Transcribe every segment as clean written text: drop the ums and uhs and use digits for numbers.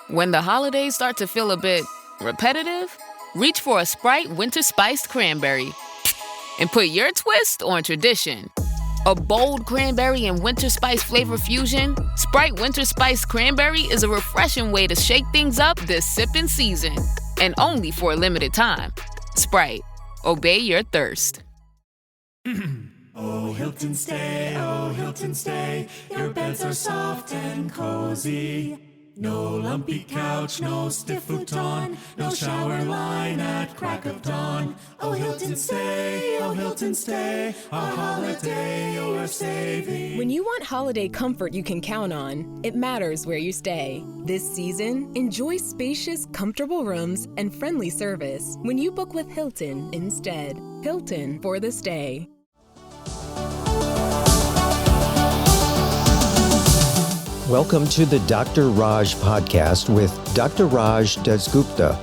When the holidays start to feel a bit repetitive, reach for a Sprite Winter Spiced Cranberry and put your twist on tradition. A bold cranberry and winter spice flavor fusion, Sprite Winter Spiced Cranberry is a refreshing way to shake things up this sipping season. And only for a limited time. Sprite, obey your thirst. Oh, Hilton stay, your beds are soft and cozy. No lumpy couch, no stiff futon, no shower line at crack of dawn. Oh, Hilton stay, a holiday you're saving. When you want holiday comfort you can count on, it matters where you stay. This season, enjoy spacious, comfortable rooms and friendly service when you book with Hilton instead. Hilton for the stay. Welcome to the Dr. Raj podcast with Dr. Raj Dasgupta,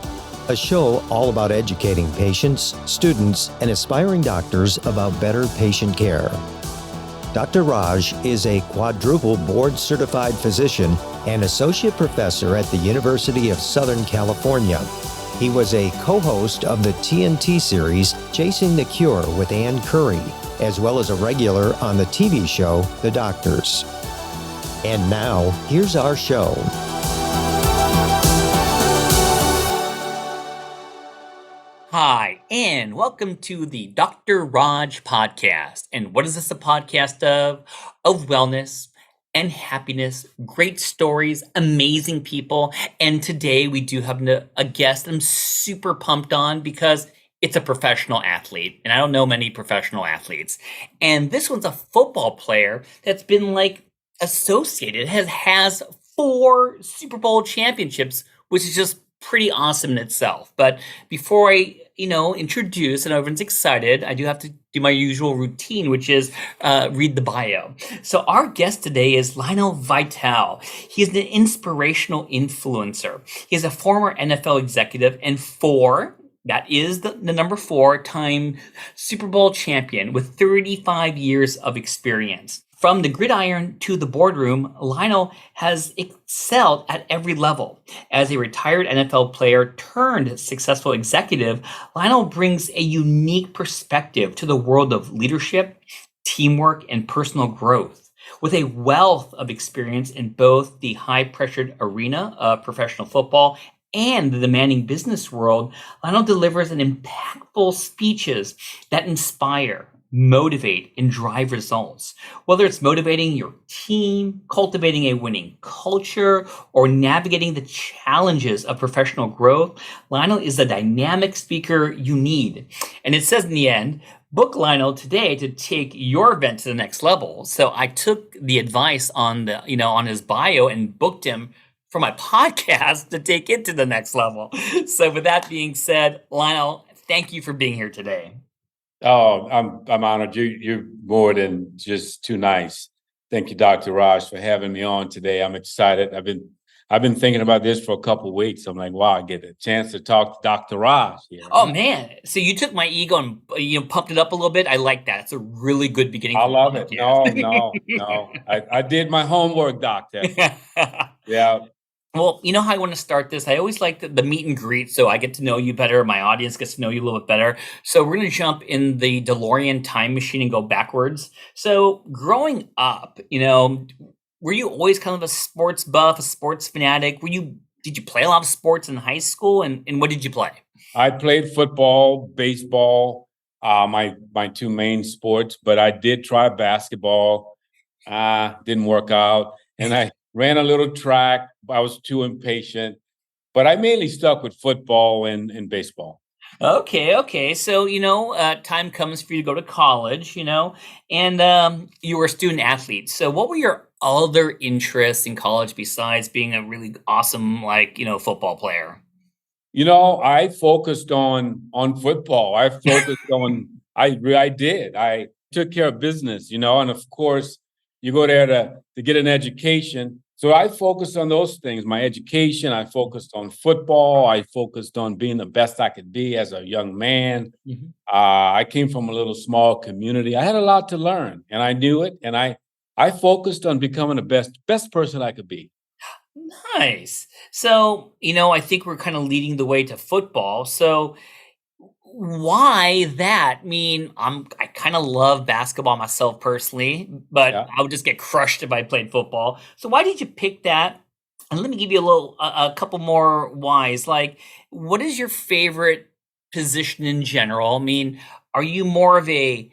a show all about educating patients, students, and aspiring doctors about better patient care. Dr. Raj is a quadruple board-certified physician and associate professor at the University of Southern California. He was a co-host of the TNT series Chasing the Cure with Ann Curry, as well as a regular on the TV show The Doctors. And now, here's our show. Hi, and welcome to the Dr. Raj podcast. And what is this a podcast of? Of wellness and happiness, great stories, amazing people. And today we do have a guest I'm super pumped on because it's a professional athlete. And I don't know many professional athletes. And this one's a football player that's been associated, has 4 Super Bowl championships, which is just pretty awesome in itself. But before I, introduce and everyone's excited, I do have to do my usual routine, which is read the bio. So our guest today is Lionel Vital. He is an inspirational influencer. He is a former NFL executive and that is the number 4-time Super Bowl champion with 35 years of experience. From the Gridiron to the Boardroom, Lionel has excelled at every level. As a retired NFL player turned successful executive, Lionel brings a unique perspective to the world of leadership, teamwork, and personal growth. With a wealth of experience in both the high-pressured arena of professional football and the demanding business world, Lionel delivers an impactful speeches that inspire, motivate, and drive results. Whether it's motivating your team, cultivating a winning culture, or navigating the challenges of professional growth, Lionel is the dynamic speaker you need. And it says in the end, book Lionel today to take your event to the next level. So I took the advice on on his bio and booked him for my podcast to take it to the next level. So with that being said, Lionel, thank you for being here today. Oh, I'm honored. You're more than just too nice. Thank you, Dr. Raj, for having me on today. I'm excited. I've been thinking about this for a couple of weeks. I'm like, wow, I get a chance to talk to Dr. Raj here. Oh man! So you took my ego and pumped it up a little bit. I like that. It's a really good beginning. I love it. No. I did my homework, doctor. Yeah. Well, you know how I want to start this? I always like the meet and greet so I get to know you better. My audience gets to know you a little bit better. So we're going to jump in the DeLorean time machine and go backwards. So growing up, were you always kind of a sports buff, a sports fanatic? Did you play a lot of sports in high school? And what did you play? I played football, baseball, my 2 main sports, but I did try basketball. Didn't work out. And I ran a little track. I was too impatient, but I mainly stuck with football and baseball. Okay. So, time comes for you to go to college, and you were a student athlete. So what were your other interests in college besides being a really awesome, football player? I focused on football. I did. I took care of business, and of course, you go there to get an education. So I focused on those things, my education. I focused on football. I focused on being the best I could be as a young man. Mm-hmm. I came from a little small community. I had a lot to learn, and I knew it. And I focused on becoming the best person I could be. Nice. So, I think we're kind of leading the way to football. So, why that? I mean, I kind of love basketball myself personally, but Yeah. I would just get crushed if I played football. So why did you pick that? And let me give you a couple more whys. Like, what is your favorite position in general? I mean, are you more of a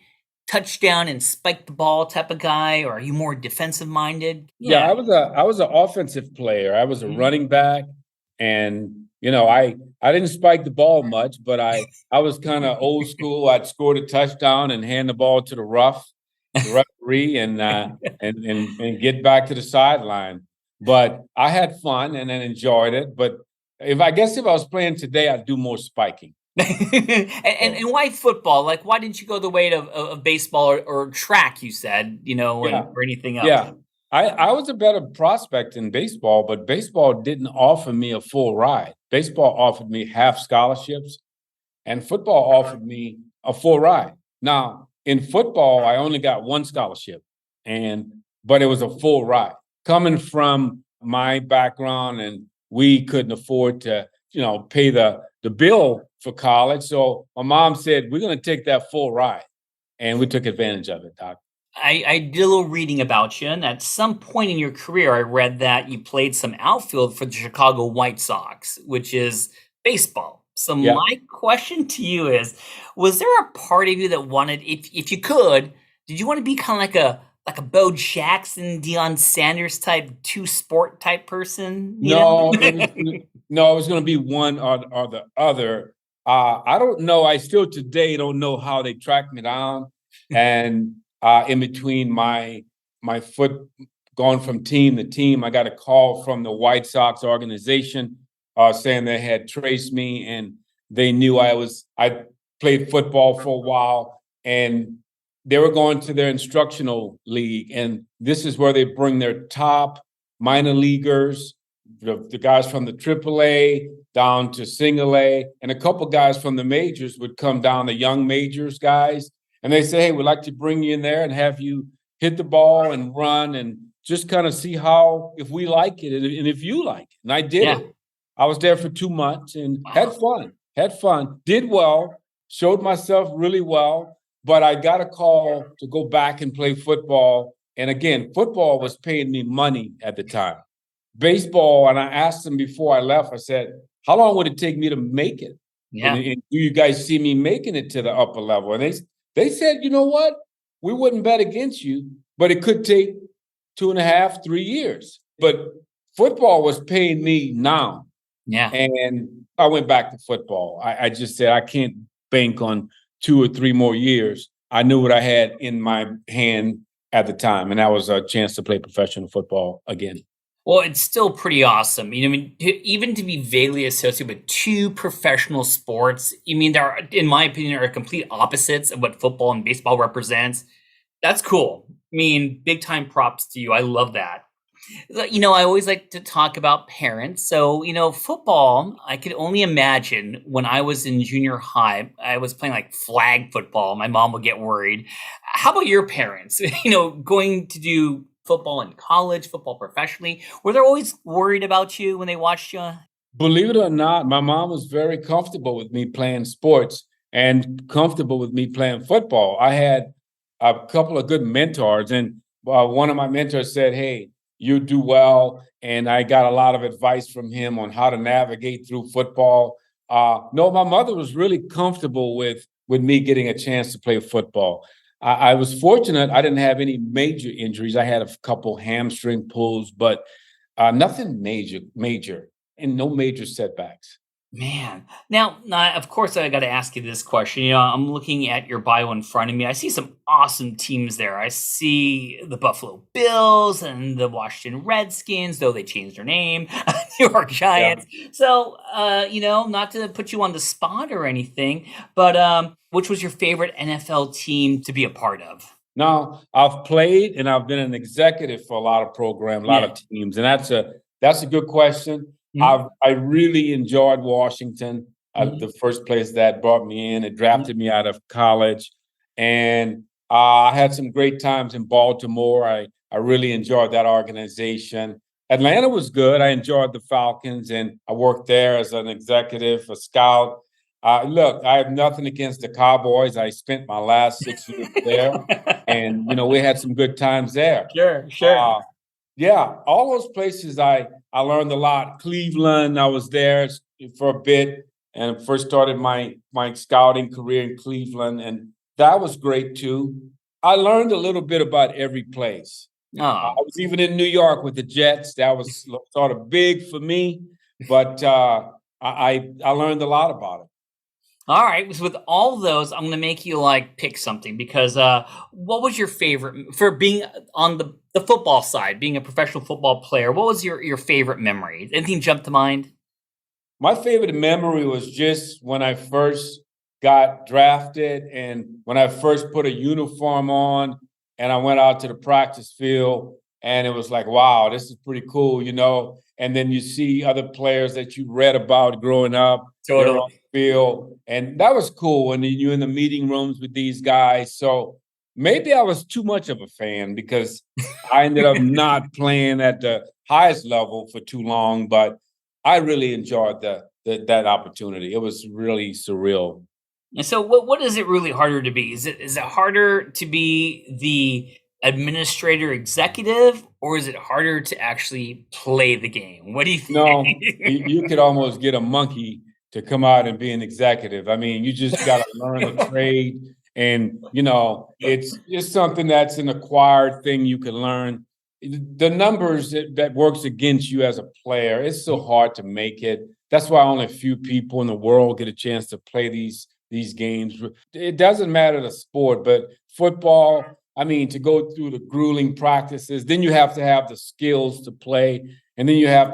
touchdown and spike the ball type of guy, or are you more defensive minded? Yeah, Yeah. I was an offensive player. I was a Mhm. running back, and I didn't spike the ball much, but I was kind of old school. I'd score the touchdown and hand the ball to the referee, and get back to the sideline. But I had fun and then enjoyed it. But if I was playing today, I'd do more spiking. And why football? Like, why didn't you go the way of baseball or track? You said, Yeah. or anything else. Yeah. I was a better prospect in baseball, but baseball didn't offer me a full ride. Baseball offered me half scholarships, and football offered me a full ride. Now, in football, I only got one scholarship, but it was a full ride. Coming from my background, and we couldn't afford to, pay the bill for college. So my mom said, "We're going to take that full ride." And we took advantage of it, Doc. I did a little reading about you, and at some point in your career, I read that you played some outfield for the Chicago White Sox, which is baseball. So Yeah. my question to you is: was there a part of you that wanted, if you could, did you want to be kind of like a Bo Jackson, Deion Sanders type two sport type person? No, it was no, it was gonna be one or the other. I don't know. I still today don't know how they tracked me down. And in between my foot going from team to team, I got a call from the White Sox organization saying they had traced me and they knew I played football for a while and they were going to their instructional league. And this is where they bring their top minor leaguers, the guys from the AAA down to single A, and a couple guys from the majors would come down, the young majors guys, and they say, "Hey, we'd like to bring you in there and have you hit the ball and run and just kind of see how if we like it and if you like it." And I did Yeah. it. I was there for 2 months and Wow. had fun, did well, showed myself really well. But I got a call to go back and play football. And again, football was paying me money at the time. Baseball, and I asked them before I left, I said, "How long would it take me to make it? Yeah. And do you guys see me making it to the upper level?" And they said, "You know what? We wouldn't bet against you, but it could take 2.5, 3 years." But football was paying me now. Yeah. And I went back to football. I just said, I can't bank on 2 or 3 more years. I knew what I had in my hand at the time, and that was a chance to play professional football again. Well, it's still pretty awesome. I mean, even to be vaguely associated with two professional sports, I mean, there are, in my opinion, are complete opposites of what football and baseball represents. That's cool. I mean, big time props to you. I love that. I always like to talk about parents. So, football, I could only imagine when I was in junior high, I was playing like flag football. My mom would get worried. How about your parents? Going to do football in college, football professionally, were they always worried about you when they watched you? Believe it or not, my mom was very comfortable with me playing sports and comfortable with me playing football. I had a couple of good mentors, and one of my mentors said, "Hey, you do well." And I got a lot of advice from him on how to navigate through football. No, my mother was really comfortable with me getting a chance to play football. I was fortunate; I didn't have any major injuries. I had a couple hamstring pulls, but nothing major and no major setbacks. Man. Now, of course, I got to ask you this question. I'm looking at your bio in front of me. I see some awesome teams there. I see the Buffalo Bills and the Washington Redskins, though they changed their name, New York Yeah. Giants. So, not to put you on the spot or anything, but which was your favorite NFL team to be a part of? Now, I've played and I've been an executive for a lot of programs, a lot Yeah. of teams, and that's a good question. Mhm. I really enjoyed Washington, Mhm. the first place that brought me in. It Mhm. drafted me out of college, and I had some great times in Baltimore. I really enjoyed that organization. Atlanta was good. I enjoyed the Falcons, and I worked there as an executive, a scout. Look, I have nothing against the Cowboys. I spent my last 6 years there, and we had some good times there. Sure. Yeah, all those places I learned a lot. Cleveland, I was there for a bit and first started my scouting career in Cleveland, and that was great too. I learned a little bit about every place. I Oh, was even in New York with the Jets. That was sort of big for me, but I learned a lot about it. all right. So with all those, I'm going to make you pick something because what was your favorite for being on the football side, being a professional football player? What was your favorite memory? Anything jump to mind? My favorite memory was just when I first got drafted and when I first put a uniform on and I went out to the practice field and it was like, wow, this is pretty cool. And then you see other players that you read about growing up, they're on Totally. the field. And that was cool. And then you're in the meeting rooms with these guys. So maybe I was too much of a fan because I ended up not playing at the highest level for too long, but I really enjoyed that opportunity. It was really surreal. And so what is it really harder to be? Is it harder to be the administrator executive or is it harder to actually play the game? What do you No, you think? could almost get a monkey to come out and be an executive. I mean, you just got to learn a trade, and it's something that's an acquired thing you can learn. The numbers that works against you as a player, it's so hard to make it. That's why only a few people in the world get a chance to play these games. It doesn't matter the sport, but football, I mean, to go through the grueling practices, then you have to have the skills to play, and then you got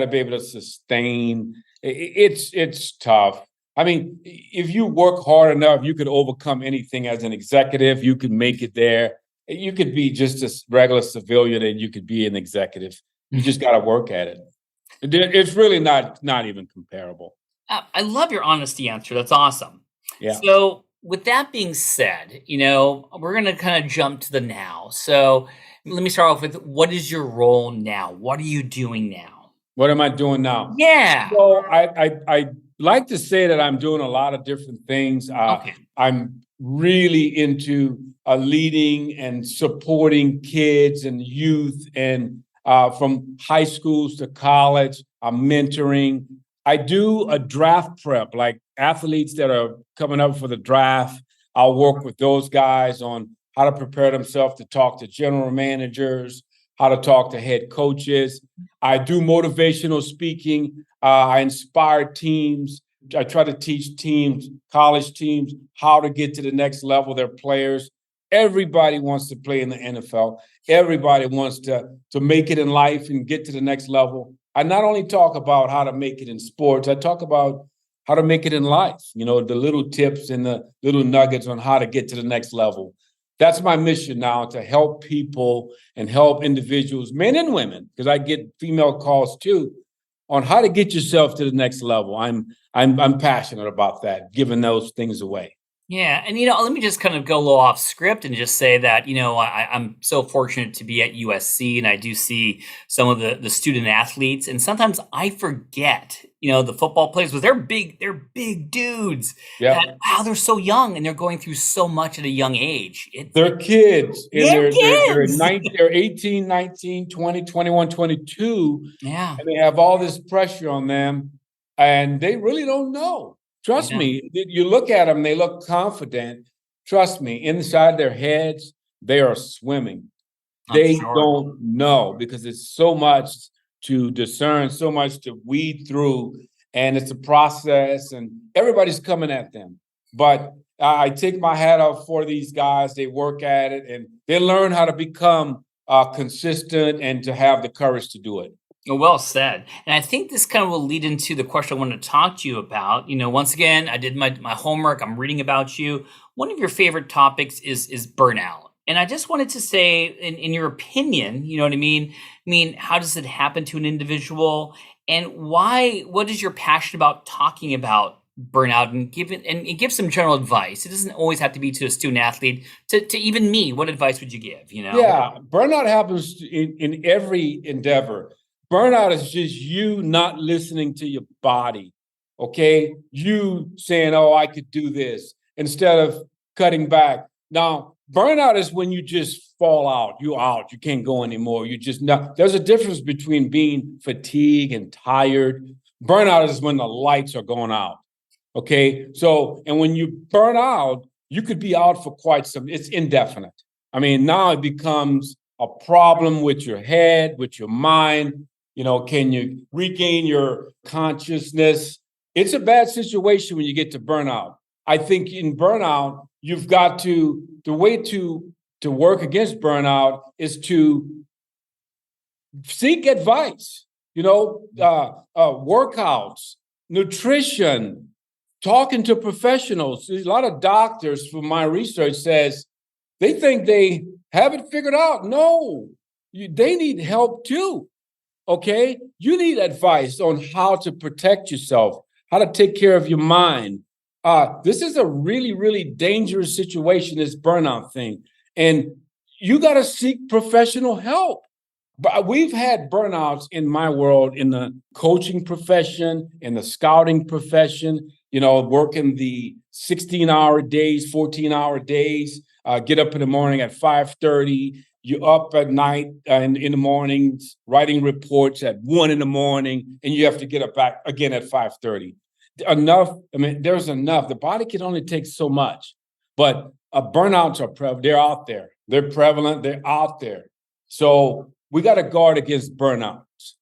to be able to sustain. It's tough. I mean, if you work hard enough, you could overcome anything as an executive. You could make it there. You could be just a regular civilian, and you could be an executive. You just got to work at it. It's really not even comparable. I love your honesty answer. That's awesome. Yeah. So, with that being said, we're going to kind of jump to the now. So, let me start off with what is your role now? What are you doing now? What am I doing now? Yeah. So I like to say that I'm doing a lot of different things. Okay. I'm really into leading and supporting kids and youth, and from high schools to college. I'm mentoring. I do a draft prep, like athletes that are coming up for the draft. I'll work with those guys on how to prepare themselves to talk to general managers, how to talk to head coaches. I do motivational speaking. I inspire teams. I try to teach teams, college teams, how to get to the next level, their players. Everybody wants to play in the NFL. Everybody wants to make it in life and get to the next level. I not only talk about how to make it in sports, I talk about how to make it in life, the little tips and the little nuggets on how to get to the next level. That's my mission now, to help people and help individuals, men and women, because I get female calls too, on how to get yourself to the next level. I'm passionate about that, giving those things away. Yeah, and let me just kind of go a little off script and just say that I'm so fortunate to be at USC, and I do see some of the student athletes, and sometimes I forget the football players, but they're big dudes. Yeah, That, wow, they're so young and they're going through so much at a young age. they're kids, and They're kids. they're 18, 19, 20, 21, 22, Yeah, and they have all this pressure on them, and they really don't know. Trust yeah, me, you look at them, they look confident. Trust me, inside their heads, they are swimming. I'm They sure. don't know because it's so much to discern, so much to weed through, and it's a process, and everybody's coming at them. But I take my hat off for these guys. They work at it, and they learn how to become consistent and to have the courage to do it. Well said. And I think this kind of will lead into the question I wanted to talk to you about. Once again, I did my homework. I'm reading about you. One of your favorite topics is burnout. And I just wanted to say, in your opinion, you know what I mean? How does it happen to an individual? And what is your passion about talking about burnout and give some general advice. It doesn't always have to be to a student athlete. To even me, what advice would you give? Yeah, burnout happens in every endeavor. Burnout is just you not listening to your body. Okay, you saying, "Oh, I could do this," instead of cutting back. Now, burnout is when you just fall out. You're out. You can't go anymore. You just not. There's a difference between being fatigued and tired. Burnout is when the lights are going out. Okay. So, and when you burn out, you could be out for it's indefinite. I mean, now it becomes a problem with your head, with your mind. Can you regain your consciousness? It's a bad situation when you get to burnout. I think in burnout, you've got the way to work against burnout is to seek advice, workouts, nutrition, talking to professionals. A lot of doctors, from my research, says they think they have it figured out. No, they need help too. Okay, you need advice on how to protect yourself, how to take care of your mind. This is a really, really dangerous situation, this burnout thing. And you got to seek professional help. But we've had burnouts in my world, in the coaching profession, in the scouting profession, working the 16-hour days, 14-hour days, get up in the morning at 5:30. You're up at night in the mornings, writing reports at 1 a.m, and you have to get up back again at 5:30. Enough. I mean, there's enough. The body can only take so much, but burnouts are prevalent. They're out there. They're prevalent. They're out there. So we got to guard against burnouts.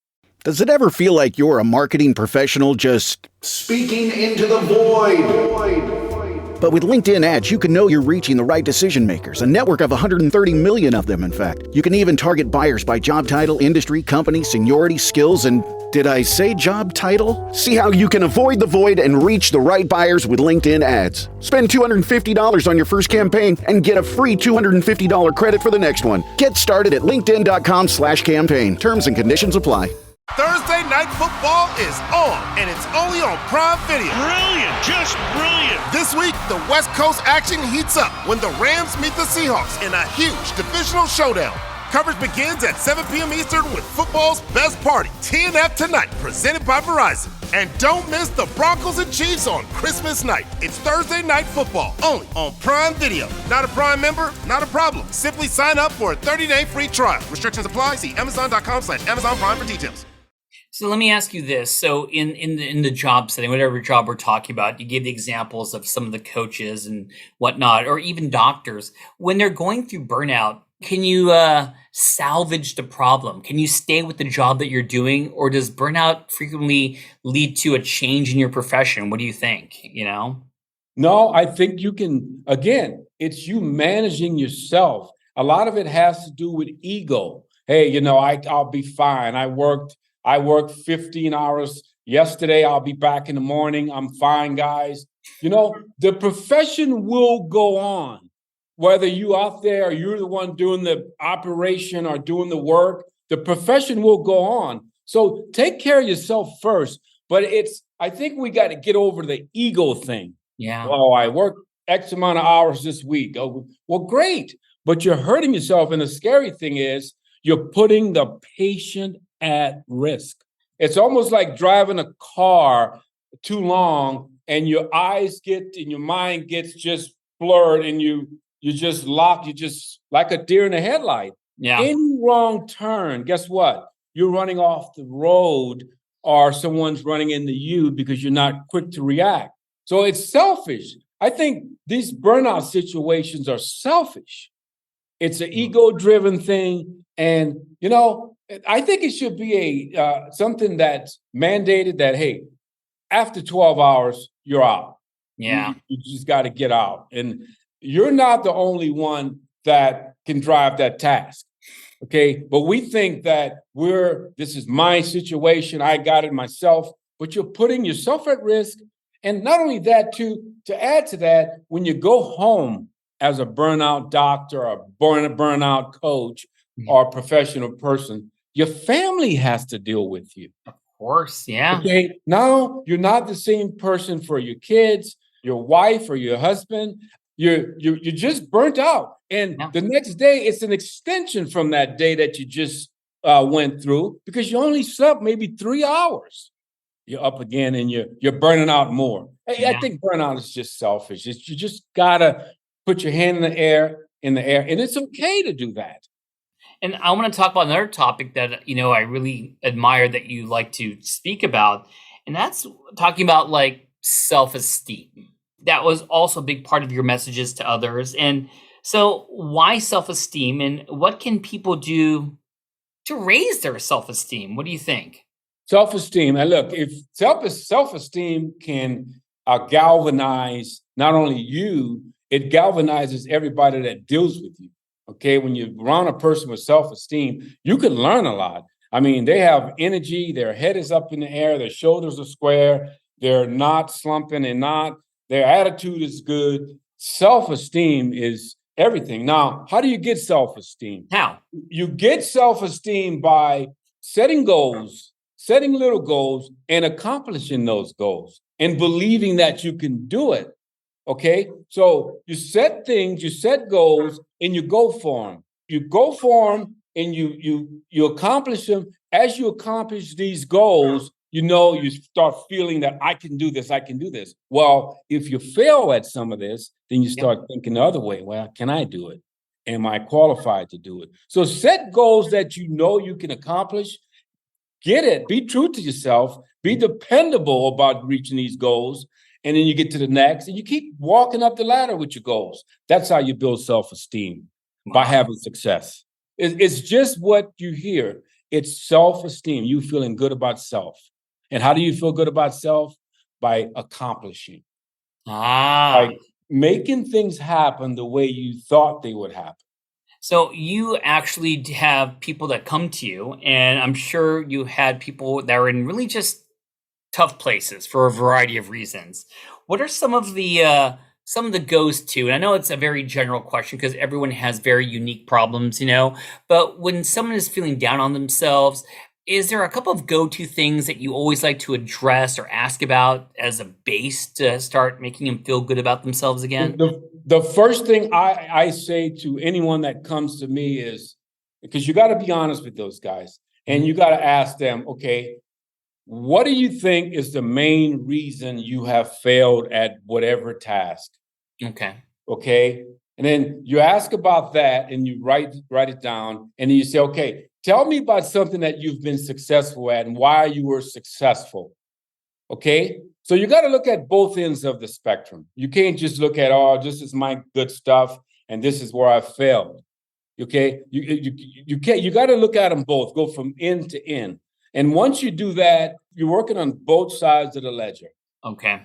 Does it ever feel like you're a marketing professional just speaking into the void? But with LinkedIn ads, you can know you're reaching the right decision makers, a network of 130 million of them, in fact. You can even target buyers by job title, industry, company, seniority, skills, and did I say job title? See how you can avoid the void and reach the right buyers with LinkedIn ads. Spend $250 on your first campaign and get a free $250 credit for the next one. Get started at linkedin.com/campaign. Terms and conditions apply. Thursday Night Football is on, and it's only on Prime Video. Brilliant, just brilliant. This week, the West Coast action heats up when the Rams meet the Seahawks in a huge divisional showdown. Coverage begins at 7 p.m. Eastern with football's best party, TNF Tonight, presented by Verizon. And don't miss the Broncos and Chiefs on Christmas night. It's Thursday Night Football, only on Prime Video. Not a Prime member? Not a problem. Simply sign up for a 30-day free trial. Restrictions apply. See Amazon.com/Amazon Prime for details. So let me ask you this. So in the job setting, whatever job we're talking about, you gave the examples of some of the coaches and whatnot, or even doctors. When they're going through burnout, can you salvage the problem? Can you stay with the job that you're doing? Or does burnout frequently lead to a change in your profession? What do you think? No, I think you can, again, it's you managing yourself. A lot of it has to do with ego. Hey, I'll be fine. I worked 15 hours yesterday. I'll be back in the morning. I'm fine, guys. The profession will go on. Whether you out there or you're the one doing the operation or doing the work, the profession will go on. So take care of yourself first. But I think we got to get over the ego thing. Yeah. Oh, I worked X amount of hours this week. Oh, well, great. But you're hurting yourself. And the scary thing is you're putting the patient at risk. It's almost like driving a car too long and your eyes and your mind gets just blurred and you just locked, you just like a deer in a headlight. Yeah. Any wrong turn, guess what? You're running off the road or someone's running into you because you're not quick to react. So it's selfish. I think these burnout situations are selfish. It's an ego-driven thing. And, I think it should be something that's mandated that, hey, after 12 hours, you're out. Yeah. You just got to get out. And you're not the only one that can drive that task. Okay. But we think that this is my situation. I got it myself, but you're putting yourself at risk. And not only that, to add to that, when you go home as a burnout doctor or burnout coach or professional person, your family has to deal with you. course. Yeah. Okay. Now you're not the same person for your kids, your wife, or your husband. You're just burnt out. And Yeah. the next day, it's an extension from that day that you just went through because you only slept maybe 3 hours. You're up again and you're burning out more. I think burnout is just selfish. You just gotta put your hand in the air, and it's okay to do that. And I want to talk about another topic that, I really admire that you like to speak about. And that's talking about like self-esteem. That was also a big part of your messages to others. And so why self-esteem and what can people do to raise their self-esteem? What do you think? Self-esteem. And look, if self-esteem can galvanize not only you, it galvanizes everybody that deals with you. Okay, when you're around a person with self-esteem, you can learn a lot. I mean, they have energy, their head is up in the air, their shoulders are square, they're not slumping and their attitude is good. Self-esteem is everything. Now, how do you get self-esteem? How? You get self-esteem by setting goals, setting little goals, and accomplishing those goals and believing that you can do it. Okay, so you set things, you set goals, and you go for them. You go for them, and you accomplish them. As you accomplish these goals, you start feeling that I can do this. I can do this. Well, if you fail at some of this, then you start thinking the other way. Well, can I do it? Am I qualified to do it? So set goals that you can accomplish. Get it. Be true to yourself. Be dependable about reaching these goals. And then you get to the next, and you keep walking up the ladder with your goals. That's how you build self-esteem, by having success. It's just what you hear. It's self-esteem, you feeling good about self. And how do you feel good about self? By accomplishing. By making things happen the way you thought they would happen. So you actually have people that come to you, and I'm sure you had people that are in really just tough places for a variety of reasons. What are some of the goes to? And I know it's a very general question because everyone has very unique problems, But when someone is feeling down on themselves, is there a couple of go-to things that you always like to address or ask about as a base to start making them feel good about themselves again? The first thing I say to anyone that comes to me is, because you got to be honest with those guys, and you got to ask them, okay, what do you think is the main reason you have failed at whatever task? Okay. And then you ask about that and you write it down. And then you say, okay, tell me about something that you've been successful at and why you were successful. Okay. So you got to look at both ends of the spectrum. You can't just look at, this is my good stuff and this is where I failed. Okay. You got to look at them both, go from end to end. And once you do that, you're working on both sides of the ledger. Okay.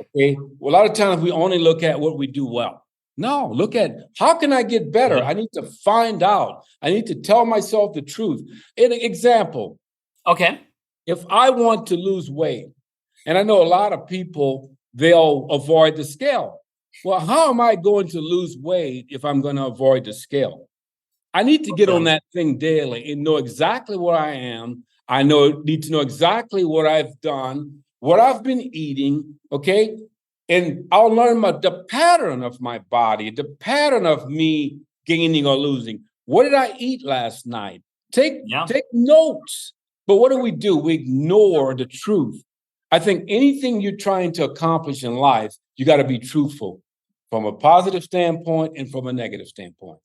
Well, a lot of times we only look at what we do well. No, look at how can I get better? I need to find out. I need to tell myself the truth. An example. Okay. If I want to lose weight, and I know a lot of people, they'll avoid the scale. Well, how am I going to lose weight if I'm going to avoid the scale? I need to get on that thing daily and know exactly where I am. I need to know exactly what I've done, what I've been eating, okay? And I'll learn the pattern of my body, the pattern of me gaining or losing. What did I eat last night? Take notes. But what do? We ignore the truth. I think anything you're trying to accomplish in life, you got to be truthful from a positive standpoint and from a negative standpoint.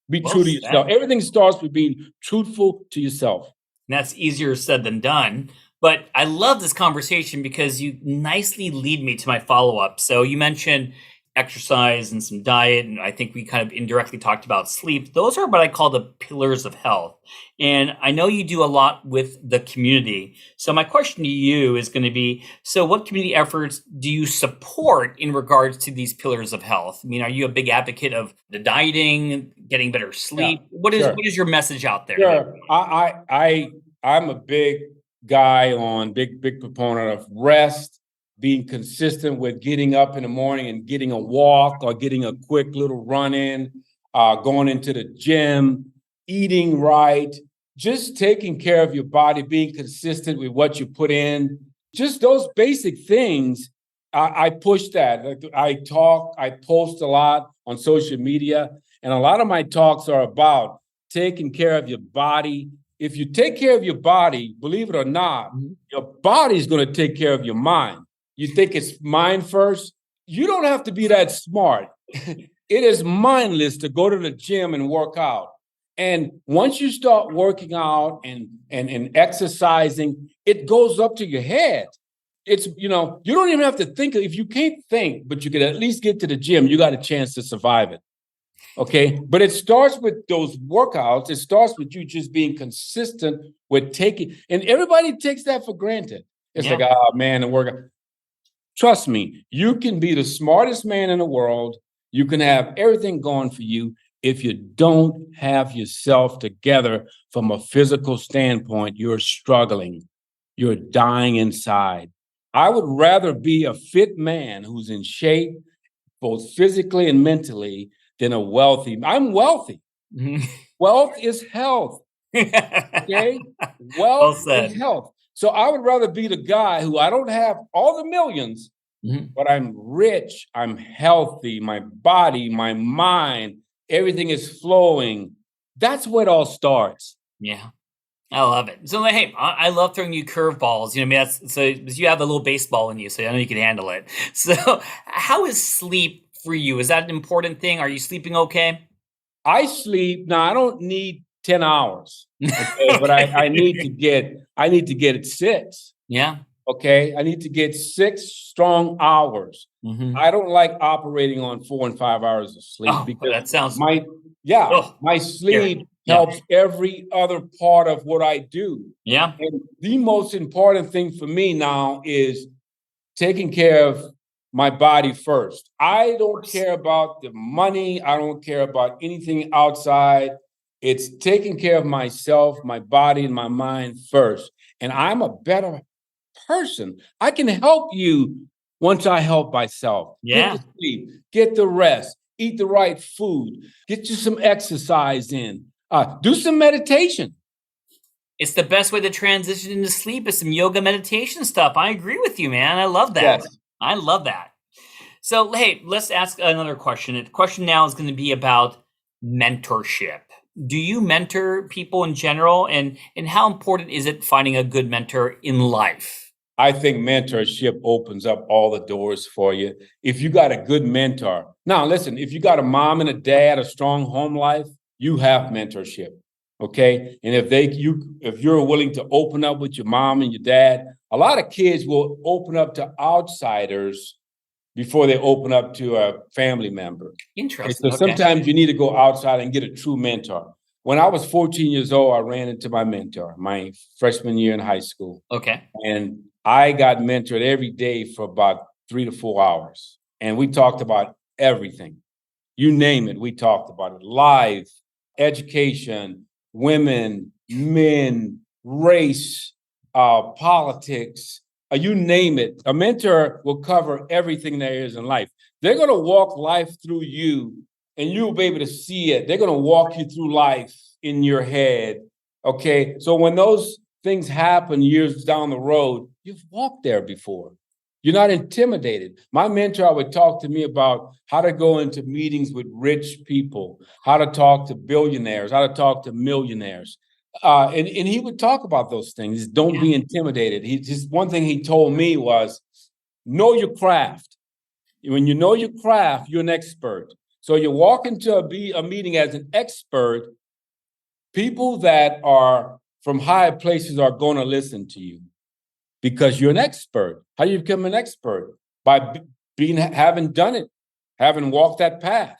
Be true to yourself. Everything starts with being truthful to yourself. And that's easier said than done. But I love this conversation because you nicely lead me to my follow-up. So you mentioned exercise and some diet, and I think we kind of indirectly talked about sleep. Those are what I call the pillars of health. And I know you do a lot with the community. So my question to you is going to be, so what community efforts do you support in regards to these pillars of health? I mean, are you a big advocate of the dieting, getting better sleep? Yeah, what is your message out there? Sure. I'm a big guy on big proponent of rest, being consistent with getting up in the morning and getting a walk or getting a quick little run in, going into the gym, eating right, just taking care of your body, being consistent with what you put in, just those basic things. I push that. I post a lot on social media, and a lot of my talks are about taking care of your body. If you take care of your body, believe it or not, your body's going to take care of your mind. You think it's mind first? You don't have to be that smart. It is mindless to go to the gym and work out. And once you start working out and exercising, it goes up to your head. It's, you don't even have to think. If you can't think, but you can at least get to the gym, you got a chance to survive it. Okay. But it starts with those workouts. It starts with you just being consistent with taking, and everybody takes that for granted. It's like, oh man, the workout. Trust me, you can be the smartest man in the world. You can have everything going for you. If you don't have yourself together from a physical standpoint, you're struggling. You're dying inside. I would rather be a fit man who's in shape, both physically and mentally, than a wealthy. I'm wealthy. Wealth is health. Okay? Wealth is health. So I would rather be the guy who I don't have all the millions, but I'm rich, I'm healthy, my body, my mind, everything is flowing. That's where it all starts. Yeah. I love it. So, hey, I love throwing you curveballs. So you have a little baseball in you, so I know you can handle it. So, how is sleep for you? Is that an important thing? Are you sleeping okay? I sleep. Now, I don't need 10 hours, okay? But I need to get it 6. Yeah. Okay. I need to get 6 strong hours. I don't like operating on 4 and 5 hours of sleep because that sounds my sleep helps every other part of what I do. Yeah. And the most important thing for me now is taking care of my body first. I don't care about the money. I don't care about anything outside. It's taking care of myself, my body, and my mind first. And I'm a better person. I can help you once I help myself. Yeah. Get the sleep, get the rest, eat the right food, get you some exercise in, do some meditation. It's the best way to transition into sleep is some yoga meditation stuff. I agree with you, man. I love that. Yes. I love that. So, hey, let's ask another question. The question now is going to be about mentorship. Do you mentor people in general? And how important is it finding a good mentor in life? I think mentorship opens up all the doors for you. If you got a good mentor. Now, listen, if you got a mom and a dad, a strong home life, you have mentorship. Okay. And if you're willing to open up with your mom and your dad, a lot of kids will open up to outsiders before they open up to a family member. Interesting. So sometimes you need to go outside and get a true mentor. When I was 14 years old, I ran into my mentor, my freshman year in high school. Okay. And I got mentored every day for about 3 to 4 hours. And we talked about everything. You name it, we talked about it. Life, education, women, men, race, politics, you name it. A mentor will cover everything there is in life. They're going to walk life through you and you'll be able to see it. They're going to walk you through life in your head. Okay. So when those things happen years down the road, you've walked there before. You're not intimidated. My mentor would talk to me about how to go into meetings with rich people, how to talk to billionaires, how to talk to millionaires. And he would talk about those things. Don't be intimidated. One thing he told me was, know your craft. When you know your craft, you're an expert. So you walk into a meeting as an expert, people that are from higher places are going to listen to you because you're an expert. How do you become an expert? By having done it, having walked that path.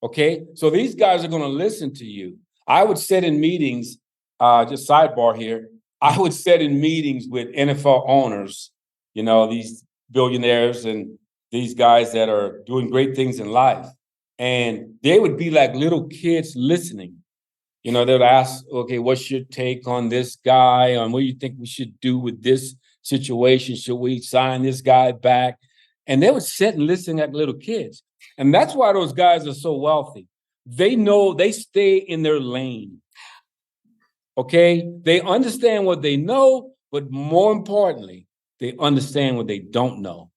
Okay. So these guys are going to listen to you. I would sit in meetings. Just sidebar here. I would sit in meetings with NFL owners, these billionaires and these guys that are doing great things in life. And they would be like little kids listening. They would ask, okay, what's your take on this guy? On what do you think we should do with this situation? Should we sign this guy back? And they would sit and listen like little kids. And that's why those guys are so wealthy. They know they stay in their lane. Okay. They understand what they know, but more importantly, they understand what they don't know.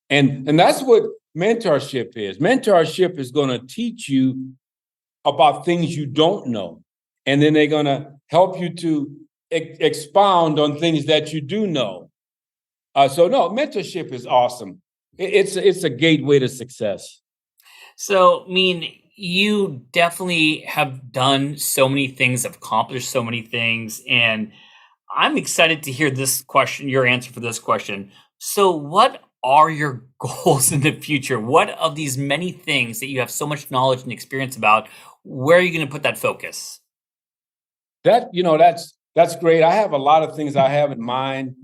And that's what mentorship is. Mentorship is going to teach you about things you don't know. And then they're going to help you to expound on things that you do know. So no, mentorship is awesome. It's a gateway to success. So, I mean, you definitely have done so many things, accomplished so many things, and I'm excited to hear this question, your answer for this question. So, what are your goals in the future? What of these many things that you have so much knowledge and experience about, where are you going to put that focus? That's great. I have a lot of things I have in mind.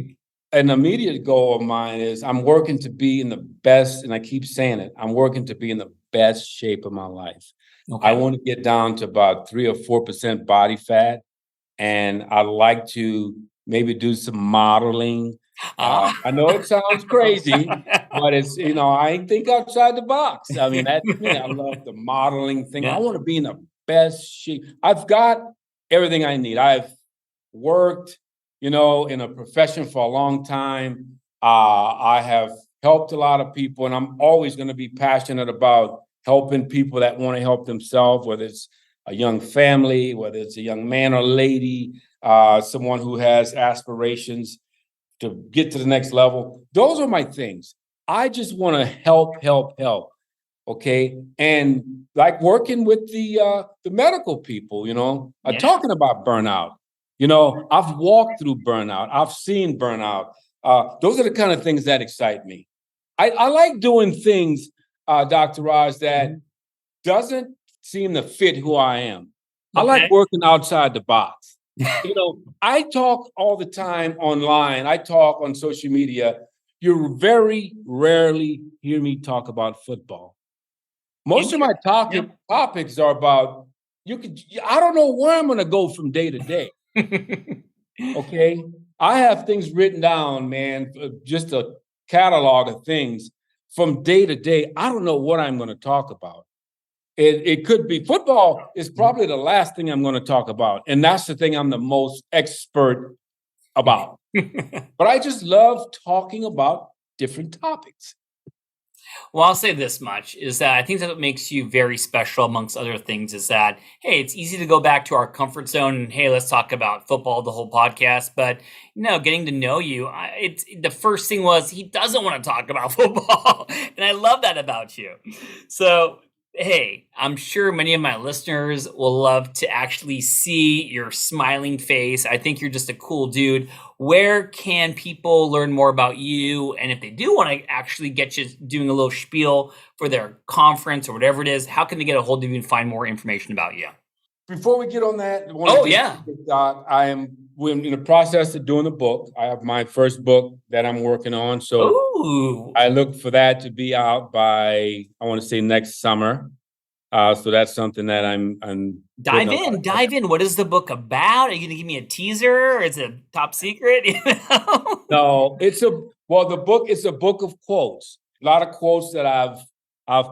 An immediate goal of mine is I'm working to be in the best, and I keep saying it, I'm working to be in the best shape of my life. Okay. I want to get down to about 3 or 4% body fat, and I like to maybe do some modeling. I know it sounds crazy, but I think outside the box. I mean, that's me. I love the modeling thing. Yeah. I want to be in the best shape. I've got everything I need. I've worked, in a profession for a long time. I have helped a lot of people, and I'm always going to be passionate about helping people that want to help themselves, whether it's a young family, whether it's a young man or lady, someone who has aspirations to get to the next level. Those are my things. I just want to help. Okay. And like working with the medical people, Yeah. talking about burnout. I've walked through burnout. I've seen burnout. Those are the kind of things that excite me. I like doing things, Dr. Raj, that doesn't seem to fit who I am. I like Okay. working outside the box. I talk all the time online. I talk on social media. You very rarely hear me talk about football. Most of my topics are about I don't know where I'm going to go from day to day. Okay. I have things written down, man, just a catalog of things from day to day. I don't know what I'm going to talk about. It could be football is probably the last thing I'm going to talk about. And that's the thing I'm the most expert about. But I just love talking about different topics. Well, I'll say this much is that I think that what makes you very special, amongst other things, is that, hey, it's easy to go back to our comfort zone and, hey, let's talk about football the whole podcast. But, getting to know you, it's the first thing was he doesn't want to talk about football. And I love that about you. So, hey, I'm sure many of my listeners will love to actually see your smiling face. I think you're just a cool dude. Where can people learn more about you? And if they do want to actually get you doing a little spiel for their conference or whatever it is, how can they get a hold of you and find more information about you? Before we get on that, we're in the process of doing a book. I have my first book that I'm working on. So Ooh. I look for that to be out by, I want to say, next summer. So that's something that I'm dive in. What is the book about? Are you going to give me a teaser, or is it top secret? No, the book is a book of quotes. A lot of quotes that I've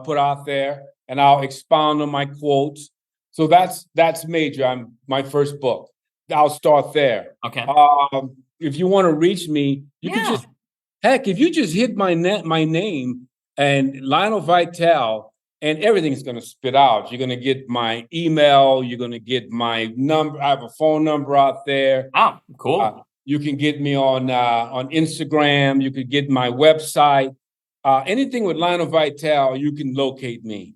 put out there, and I'll expound on my quotes. So that's major. My first book. I'll start there. Okay. If you want to reach me, you can if you just hit my name and Lionel Vital, and everything's going to spit out. You're going to get my email. You're going to get my number. I have a phone number out there. Oh, cool. You can get me on Instagram. You could get my website. Anything with Lionel Vital, you can locate me.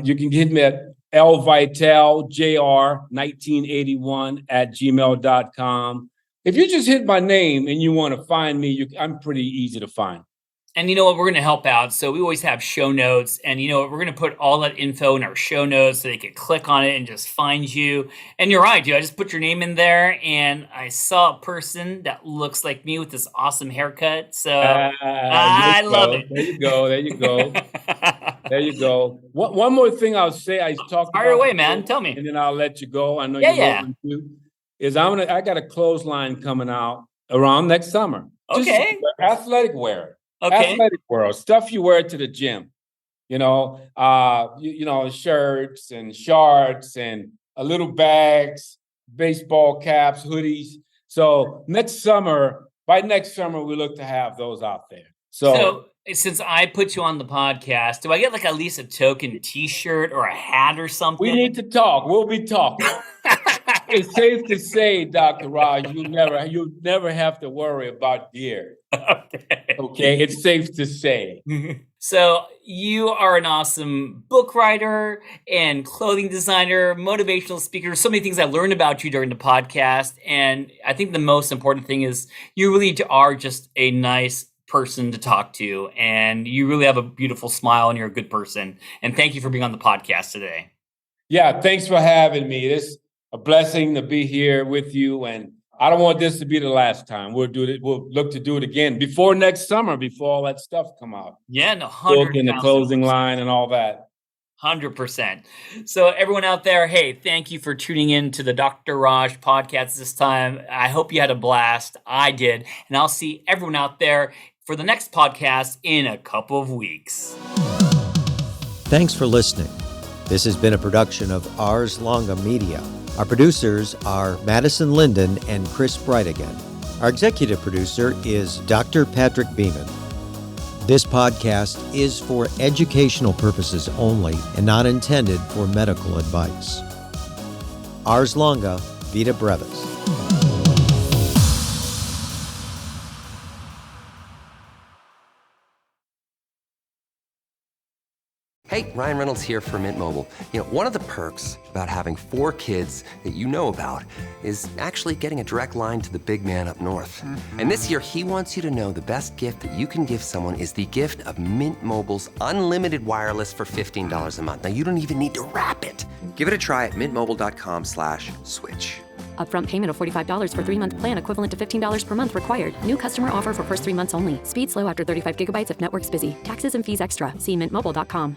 You can get me at lvitaljr1981@gmail.com. If you just hit my name and you want to find me, I'm pretty easy to find. And you know what? We're going to help out. So we always have show notes. And you know what? We're going to put all that info in our show notes so they can click on it and just find you. And you're right, dude. I just put your name in there, and I saw a person that looks like me with this awesome haircut. So I love it. There you go. There you go. One more thing I'll say. I talked Fire away, man. Tell me. And then I'll let you go. I know you're going to. I got a clothesline coming out around next summer. Okay. Just athletic wear. Okay. Athletic wear. Stuff you wear to the gym. Shirts and shorts and little bags. baseball caps, hoodies. So by next summer, we look to have those out there. So since I put you on the podcast, do I get like at least a token T-shirt or a hat or something? We need to talk. We'll be talking. It's safe to say, Dr. Raj, you never have to worry about gear. Okay, it's safe to say. So you are an awesome book writer and clothing designer, motivational speaker. So many things I learned about you during the podcast. And I think the most important thing is you really are just a nice person to talk to. And you really have a beautiful smile and you're a good person. And thank you for being on the podcast today. Yeah, thanks for having me. It's a blessing to be here with you. And I don't want this to be the last time. We'll look to do it again before next summer, before all that stuff come out. Yeah, no, 100%. Book and the closing line and all that. 100%. So everyone out there, hey, thank you for tuning in to the Dr. Raj podcast this time. I hope you had a blast. I did. And I'll see everyone out there for the next podcast in a couple of weeks. Thanks for listening. This has been a production of Ars Longa Media. Our producers are Madison Linden and Chris Brightigan. Our executive producer is Dr. Patrick Beeman. This podcast is for educational purposes only and not intended for medical advice. Ars Longa, Vita Brevis. Hey, Ryan Reynolds here for Mint Mobile. You know, one of the perks about having 4 kids that you know about is actually getting a direct line to the big man up north. Mm-hmm. And this year, he wants you to know the best gift that you can give someone is the gift of Mint Mobile's unlimited wireless for $15 a month. Now, you don't even need to wrap it. Give it a try at mintmobile.com/switch. Upfront payment of $45 for 3-month plan equivalent to $15 per month required. New customer offer for first 3 months only. Speed slow after 35 gigabytes if network's busy. Taxes and fees extra. See mintmobile.com.